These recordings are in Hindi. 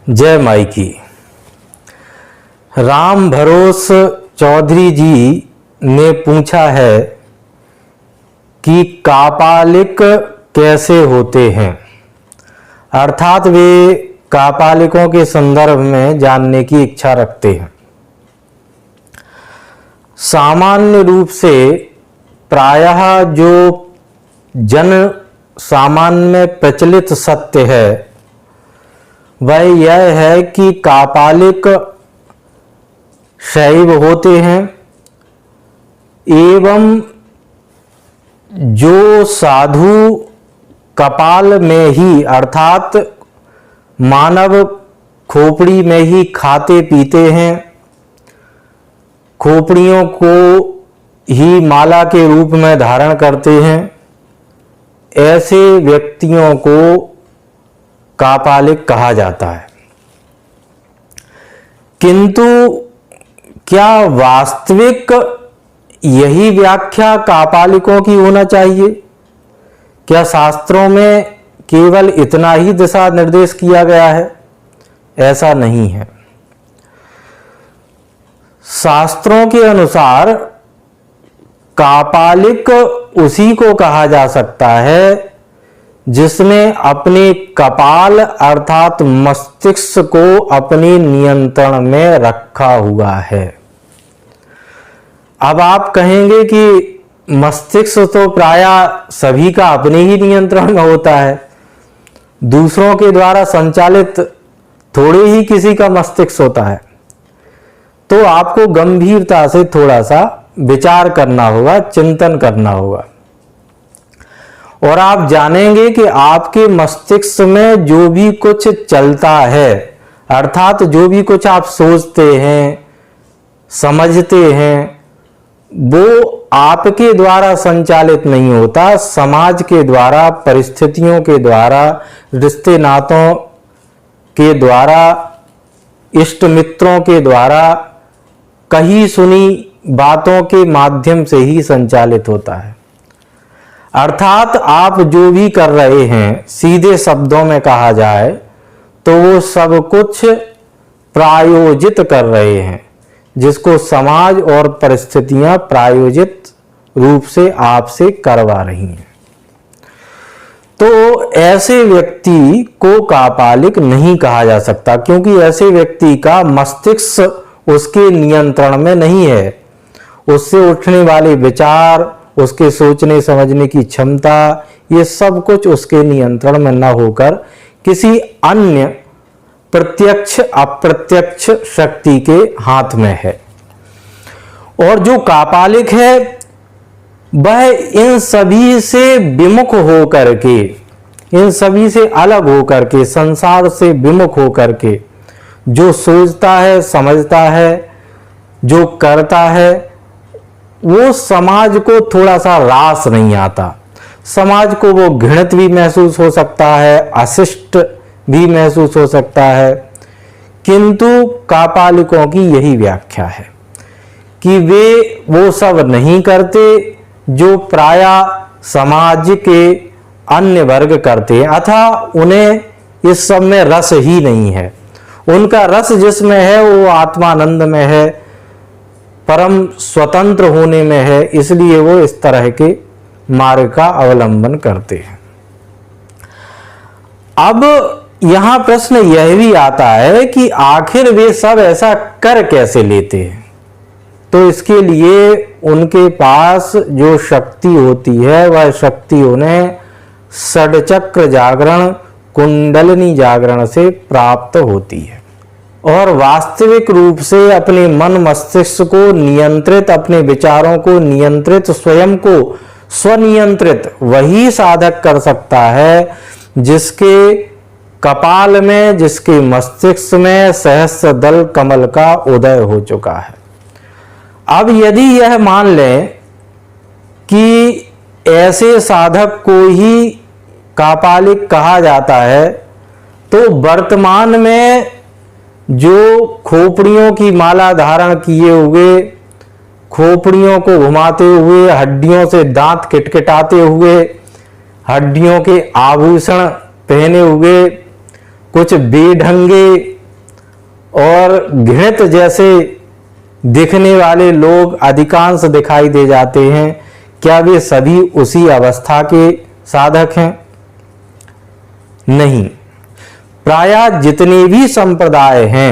जय माई की। राम भरोस चौधरी जी ने पूछा है कि कापालिक कैसे होते हैं, अर्थात वे कापालिकों के संदर्भ में जानने की इच्छा रखते हैं। सामान्य रूप से प्रायः जो जन सामान्य में प्रचलित सत्य है वह यह है कि कापालिक शैव होते हैं एवं जो साधु कपाल में ही अर्थात मानव खोपड़ी में ही खाते पीते हैं, खोपड़ियों को ही माला के रूप में धारण करते हैं, ऐसे व्यक्तियों को कापालिक कहा जाता है। किंतु क्या वास्तविक यही व्याख्या कापालिकों की होना चाहिए? क्या शास्त्रों में केवल इतना ही दिशा निर्देश किया गया है? ऐसा नहीं है। शास्त्रों के अनुसार कापालिक उसी को कहा जा सकता है जिसने अपने कपाल अर्थात मस्तिष्क को अपने नियंत्रण में रखा हुआ है। अब आप कहेंगे कि मस्तिष्क तो प्रायः सभी का अपने ही नियंत्रण में होता है, दूसरों के द्वारा संचालित थोड़े ही किसी का मस्तिष्क होता है। तो आपको गंभीरता से थोड़ा सा विचार करना होगा, चिंतन करना होगा, और आप जानेंगे कि आपके मस्तिष्क में जो भी कुछ चलता है अर्थात जो भी कुछ आप सोचते हैं, समझते हैं, वो आपके द्वारा संचालित नहीं होता, समाज के द्वारा, परिस्थितियों के द्वारा, रिश्ते नातों के द्वारा, इष्ट मित्रों के द्वारा, कही सुनी बातों के माध्यम से ही संचालित होता है। अर्थात आप जो भी कर रहे हैं, सीधे शब्दों में कहा जाए तो वो सब कुछ प्रायोजित कर रहे हैं, जिसको समाज और परिस्थितियां प्रायोजित रूप से आपसे करवा रही हैं। तो ऐसे व्यक्ति को कापालिक नहीं कहा जा सकता, क्योंकि ऐसे व्यक्ति का मस्तिष्क उसके नियंत्रण में नहीं है। उससे उठने वाले विचार, उसके सोचने समझने की क्षमता, ये सब कुछ उसके नियंत्रण में न होकर किसी अन्य प्रत्यक्ष अप्रत्यक्ष शक्ति के हाथ में है। और जो कापालिक है वह इन सभी से विमुख होकर के, इन सभी से अलग होकर के, संसार से विमुख होकर के जो सोचता है, समझता है, जो करता है, वो समाज को थोड़ा सा रास नहीं आता। समाज को वो घृणित भी महसूस हो सकता है, अशिष्ट भी महसूस हो सकता है। किंतु कापालिकों की यही व्याख्या है कि वे वो सब नहीं करते जो प्रायः समाज के अन्य वर्ग करते हैं, अथवा उन्हें इस सब में रस ही नहीं है। उनका रस जिसमें है वो आत्मानंद में है, परम स्वतंत्र होने में है, इसलिए वो इस तरह के मार्ग का अवलंबन करते हैं। अब यहां प्रश्न यह भी आता है कि आखिर वे सब ऐसा कर कैसे लेते हैं? तो इसके लिए उनके पास जो शक्ति होती है वह शक्ति उन्हें षड्चक्र जागरण, कुंडलिनी जागरण से प्राप्त होती है। और वास्तविक रूप से अपने मन मस्तिष्क को नियंत्रित, अपने विचारों को नियंत्रित, स्वयं को स्वनियंत्रित वही साधक कर सकता है जिसके कपाल में, जिसके मस्तिष्क में सहस्र दल कमल का उदय हो चुका है। अब यदि यह मान लें कि ऐसे साधक को ही कापालिक कहा जाता है, तो वर्तमान में जो खोपड़ियों की माला धारण किए हुए, खोपड़ियों को घुमाते हुए, हड्डियों से दांत किटकिटाते हुए, हड्डियों के आभूषण पहने हुए, कुछ बेढंगे और घृणित जैसे दिखने वाले लोग अधिकांश दिखाई दे जाते हैं, क्या वे सभी उसी अवस्था के साधक हैं? नहीं। प्रायः जितने भी संप्रदाय हैं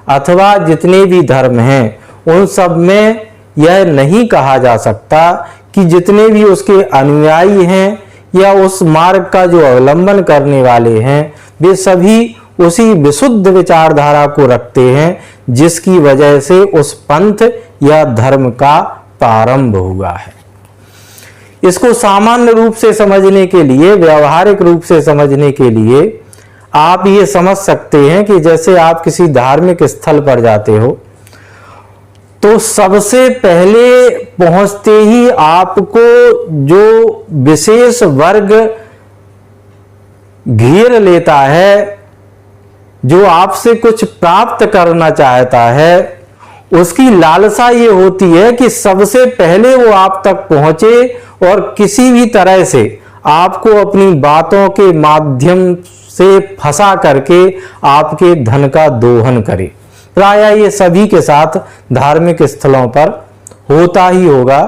अथवा जितने भी धर्म हैं, उन सब में यह नहीं कहा जा सकता कि जितने भी उसके अनुयायी हैं या उस मार्ग का जो अवलंबन करने वाले हैं, वे सभी उसी विशुद्ध विचारधारा को रखते हैं जिसकी वजह से उस पंथ या धर्म का प्रारंभ हुआ है। इसको सामान्य रूप से समझने के लिए, व्यवहारिक रूप से समझने के लिए आप ये समझ सकते हैं कि जैसे आप किसी धार्मिक स्थल पर जाते हो तो सबसे पहले पहुंचते ही आपको जो विशेष वर्ग घेर लेता है, जो आपसे कुछ प्राप्त करना चाहता है, उसकी लालसा ये होती है कि सबसे पहले वो आप तक पहुंचे और किसी भी तरह से आपको अपनी बातों के माध्यम से फंसा करके आपके धन का दोहन करे। प्रायः ये सभी के साथ धार्मिक स्थलों पर होता ही होगा।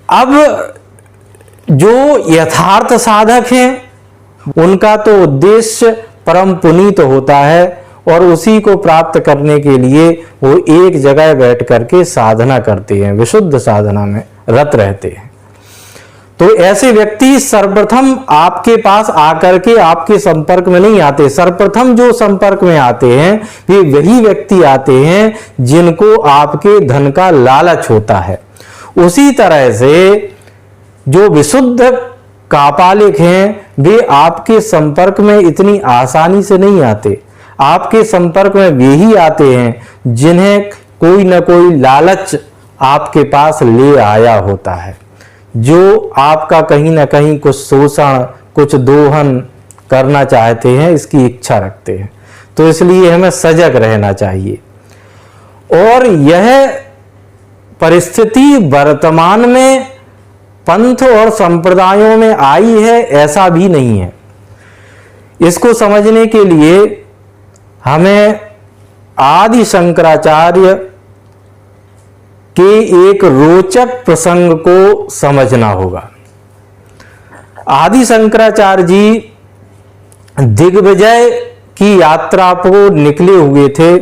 अब जो यथार्थ साधक हैं उनका तो उद्देश्य परम पुनीत होता है और उसी को प्राप्त करने के लिए वो एक जगह बैठ करके साधना करते हैं, विशुद्ध साधना में रत रहते हैं। तो ऐसे व्यक्ति सर्वप्रथम आपके पास आकर के आपके संपर्क में नहीं आते। सर्वप्रथम जो संपर्क में आते हैं वे वही व्यक्ति आते हैं जिनको आपके धन का लालच होता है। उसी तरह से जो विशुद्ध कापालिक हैं वे आपके संपर्क में इतनी आसानी से नहीं आते। आपके संपर्क में वे ही आते हैं जिन्हें कोई न कोई लालच आपके पास ले आया होता है, जो आपका कहीं ना कहीं कुछ शोषण, कुछ दोहन करना चाहते हैं, इसकी इच्छा रखते हैं। तो इसलिए हमें सजग रहना चाहिए। और यह परिस्थिति वर्तमान में पंथ और संप्रदायों में आई है ऐसा भी नहीं है। इसको समझने के लिए हमें आदि शंकराचार्य के एक रोचक प्रसंग को समझना होगा। आदि शंकराचार्य जी दिग्विजय की यात्रा को निकले हुए थे।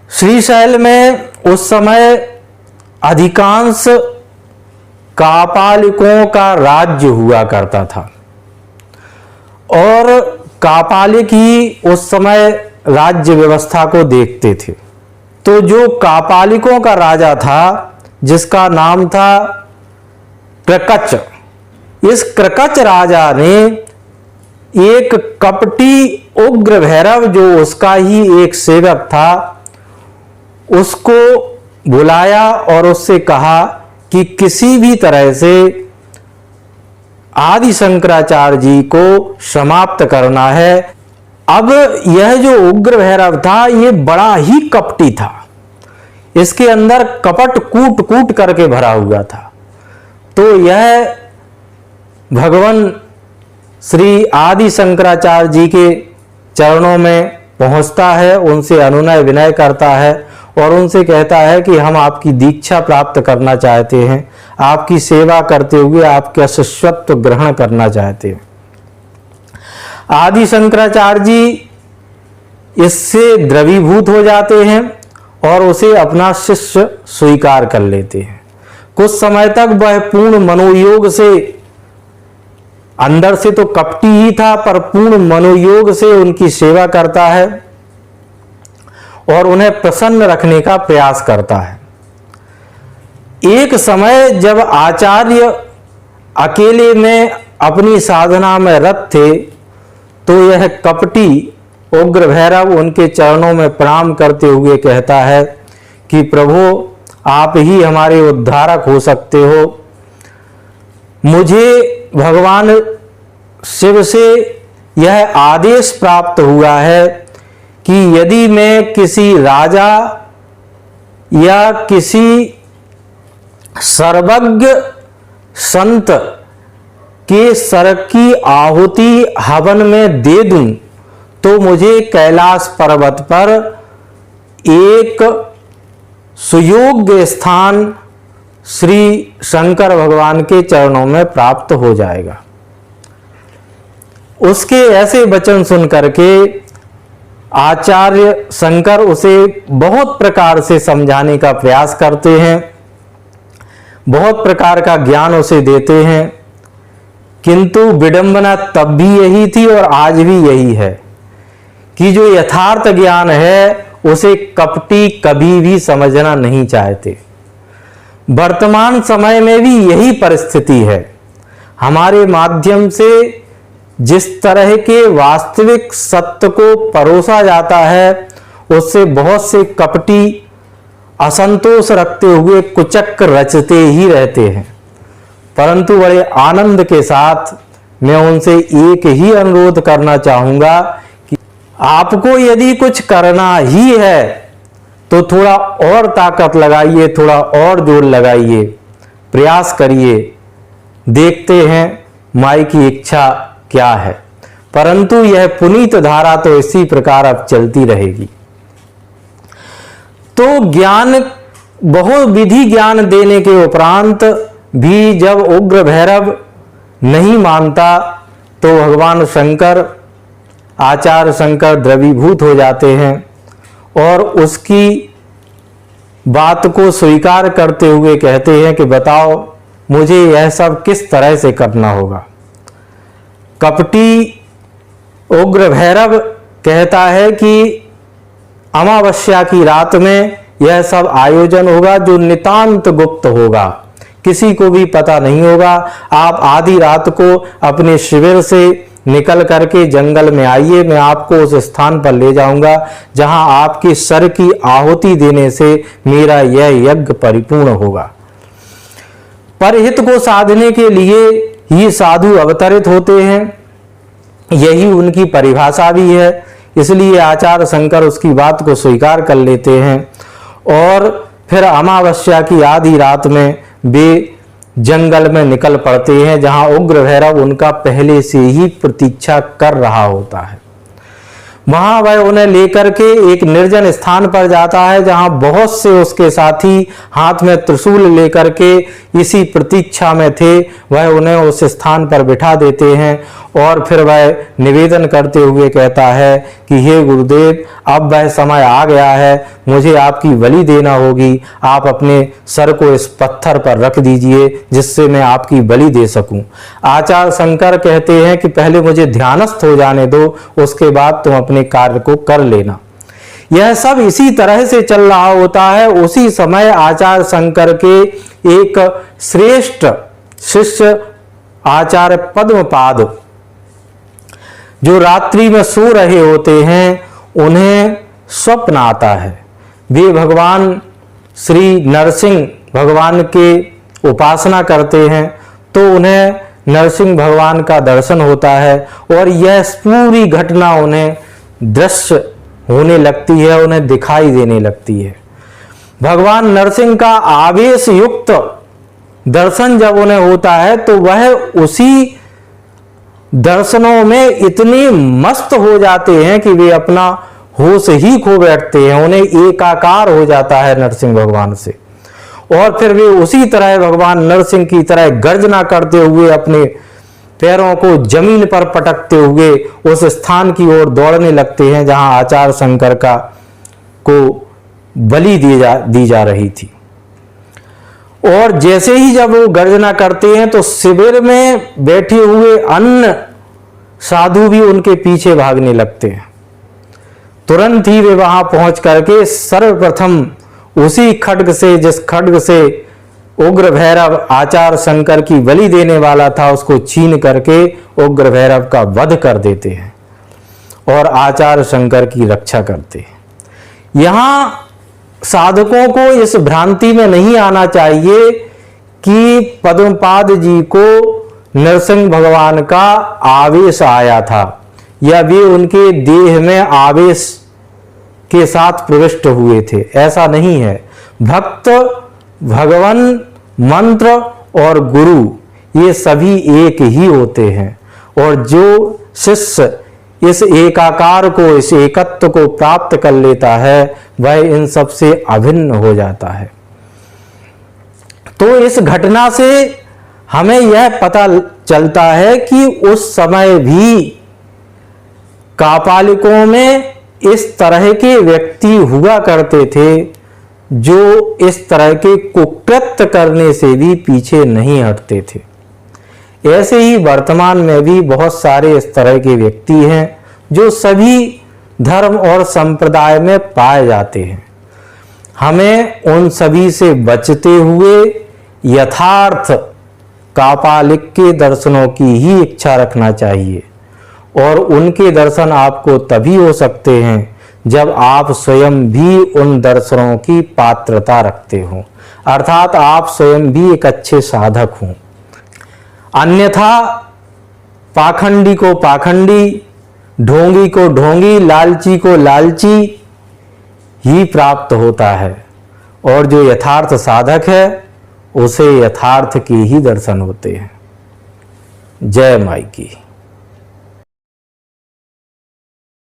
श्रीशैल में उस समय अधिकांश कापालिकों का राज्य हुआ करता था और कापालिक ही उस समय राज्य व्यवस्था को देखते थे। तो जो कापालिकों का राजा था जिसका नाम था क्रकच, इस क्रकच राजा ने एक कपटी उग्र भैरव जो उसका ही एक सेवक था उसको बुलाया और उससे कहा कि किसी भी तरह से आदि शंकराचार्य जी को समाप्त करना है। अब यह जो उग्र भैरव था ये बड़ा ही कपटी था, इसके अंदर कपट कूट कूट करके भरा हुआ था। तो यह भगवान श्री आदि शंकराचार्य जी के चरणों में पहुंचता है, उनसे अनुनय विनय करता है और उनसे कहता है कि हम आपकी दीक्षा प्राप्त करना चाहते हैं, आपकी सेवा करते हुए आपका शिष्यत्व ग्रहण करना चाहते हैं। आदि शंकराचार्य जी इससे द्रवीभूत हो जाते हैं और उसे अपना शिष्य स्वीकार कर लेते हैं। कुछ समय तक वह पूर्ण मनोयोग से, अंदर से तो कपटी ही था पर पूर्ण मनोयोग से उनकी सेवा करता है और उन्हें प्रसन्न रखने का प्रयास करता है। एक समय जब आचार्य अकेले में अपनी साधना में रत थे तो यह कपटी उग्र भैरव उनके चरणों में प्रणाम करते हुए कहता है कि प्रभु आप ही हमारे उद्धारक हो सकते हो। मुझे भगवान शिव से यह आदेश प्राप्त हुआ है कि यदि मैं किसी राजा या किसी सर्वज्ञ संत के सर की आहुति हवन में दे दूं तो मुझे कैलाश पर्वत पर एक सुयोग्य स्थान श्री शंकर भगवान के चरणों में प्राप्त हो जाएगा। उसके ऐसे वचन सुन करके आचार्य शंकर उसे बहुत प्रकार से समझाने का प्रयास करते हैं, बहुत प्रकार का ज्ञान उसे देते हैं, किंतु विडंबना तब भी यही थी और आज भी यही है कि जो यथार्थ ज्ञान है उसे कपटी कभी भी समझना नहीं चाहते। वर्तमान समय में भी यही परिस्थिति है। हमारे माध्यम से जिस तरह के वास्तविक सत्य को परोसा जाता है उससे बहुत से कपटी असंतोष रखते हुए कुचक्र रचते ही रहते हैं। परंतु बड़े आनंद के साथ मैं उनसे एक ही अनुरोध करना चाहूंगा कि आपको यदि कुछ करना ही है तो थोड़ा और ताकत लगाइए, थोड़ा और जोर लगाइए, प्रयास करिए, देखते हैं माई की इच्छा क्या है। परंतु यह पुनीत धारा तो इसी प्रकार अब चलती रहेगी। तो ज्ञान, बहुत विधि ज्ञान देने के उपरांत भी जब उग्र भैरव नहीं मानता तो भगवान शंकर, आचार्य शंकर द्रवीभूत हो जाते हैं और उसकी बात को स्वीकार करते हुए कहते हैं कि बताओ मुझे यह सब किस तरह से करना होगा। कपटी उग्र भैरव कहता है कि अमावस्या की रात में यह सब आयोजन होगा जो नितांत गुप्त होगा, किसी को भी पता नहीं होगा। आप आधी रात को अपने शिविर से निकल करके जंगल में आइए, मैं आपको उस स्थान पर ले जाऊंगा जहां आपके सर की आहुति देने से मेरा यह यज्ञ परिपूर्ण होगा। परहित को साधने के लिए ही साधु अवतरित होते हैं, यही उनकी परिभाषा भी है। इसलिए आचार्य शंकर उसकी बात को स्वीकार कर लेते हैं और फिर अमावस्या की आधी रात में वे जंगल में निकल पड़ते हैं जहां उग्र भैरव उनका पहले से ही प्रतीक्षा कर रहा होता है। वहां वह उन्हें लेकर के एक निर्जन स्थान पर जाता है जहां बहुत से उसके साथी हाथ में त्रिशूल लेकर के इसी प्रतीक्षा में थे। वह उन्हें उस स्थान पर बिठा देते हैं और फिर वह निवेदन करते हुए कहता है कि हे गुरुदेव, अब वह समय आ गया है, मुझे आपकी बलि देना होगी। आप अपने सर को इस पत्थर पर रख दीजिए जिससे मैं आपकी बलि दे सकूं। आचार्य शंकर कहते हैं कि पहले मुझे ध्यानस्थ हो जाने दो, उसके बाद तुम अपने कार्य को कर लेना। यह सब इसी तरह से चल रहा होता है। उसी समय आचार्य शंकर के एक श्रेष्ठ शिष्य आचार्य पद्मपाद जो रात्रि में सो रहे होते हैं, उन्हें स्वप्न आता है। वे भगवान श्री नरसिंह भगवान के उपासना करते हैं तो उन्हें नरसिंह भगवान का दर्शन होता है और यह पूरी घटना उन्हें दृश्य होने लगती है, उन्हें दिखाई देने लगती है। भगवान नरसिंह का आवेश युक्त दर्शन जब उन्हें होता है तो वह उसी दर्शनों में इतने मस्त हो जाते हैं कि वे अपना होश ही खो बैठते हैं, उन्हें एकाकार हो जाता है नरसिंह भगवान से। और फिर वे उसी तरह भगवान नरसिंह की तरह गर्जना करते हुए अपने पैरों को जमीन पर पटकते हुए उस स्थान की ओर दौड़ने लगते हैं जहां आचार्य शंकर को बलि दी जा रही थी। और जैसे ही जब वो गर्जना करते हैं तो शिविर में बैठे हुए अन्य साधु भी उनके पीछे भागने लगते हैं। तुरंत ही वे वहां पहुंच करके सर्वप्रथम उसी खड्ग से, जिस खड्ग से उग्र भैरव आचार्य शंकर की बलि देने वाला था, उसको छीन करके उग्र भैरव का वध कर देते हैं और आचार्य शंकर की रक्षा करते हैं। यहां साधकों को इस भ्रांति में नहीं आना चाहिए कि पद्मपाद जी को नरसिंह भगवान का आवेश आया था या वे उनके देह में आवेश के साथ प्रविष्ट हुए थे, ऐसा नहीं है। भक्त, भगवान, मंत्र और गुरु, ये सभी एक ही होते हैं। और जो शिष्य इस एकाकार को, इस एकत्व को प्राप्त कर लेता है, वह इन सब से अभिन्न हो जाता है। तो इस घटना से हमें यह पता चलता है कि उस समय भी कापालिकों में इस तरह के व्यक्ति हुआ करते थे जो इस तरह के कुकृत्य करने से भी पीछे नहीं हटते थे। ऐसे ही वर्तमान में भी बहुत सारे इस तरह के व्यक्ति हैं जो सभी धर्म और संप्रदाय में पाए जाते हैं। हमें उन सभी से बचते हुए यथार्थ कापालिक के दर्शनों की ही इच्छा रखना चाहिए। और उनके दर्शन आपको तभी हो सकते हैं जब आप स्वयं भी उन दर्शनों की पात्रता रखते हो, अर्थात आप स्वयं भी एक अच्छे साधक हों। अन्यथा पाखंडी को पाखंडी, ढोंगी को ढोंगी, लालची को लालची ही प्राप्त होता है। और जो यथार्थ साधक है उसे यथार्थ के ही दर्शन होते हैं। जय माई की।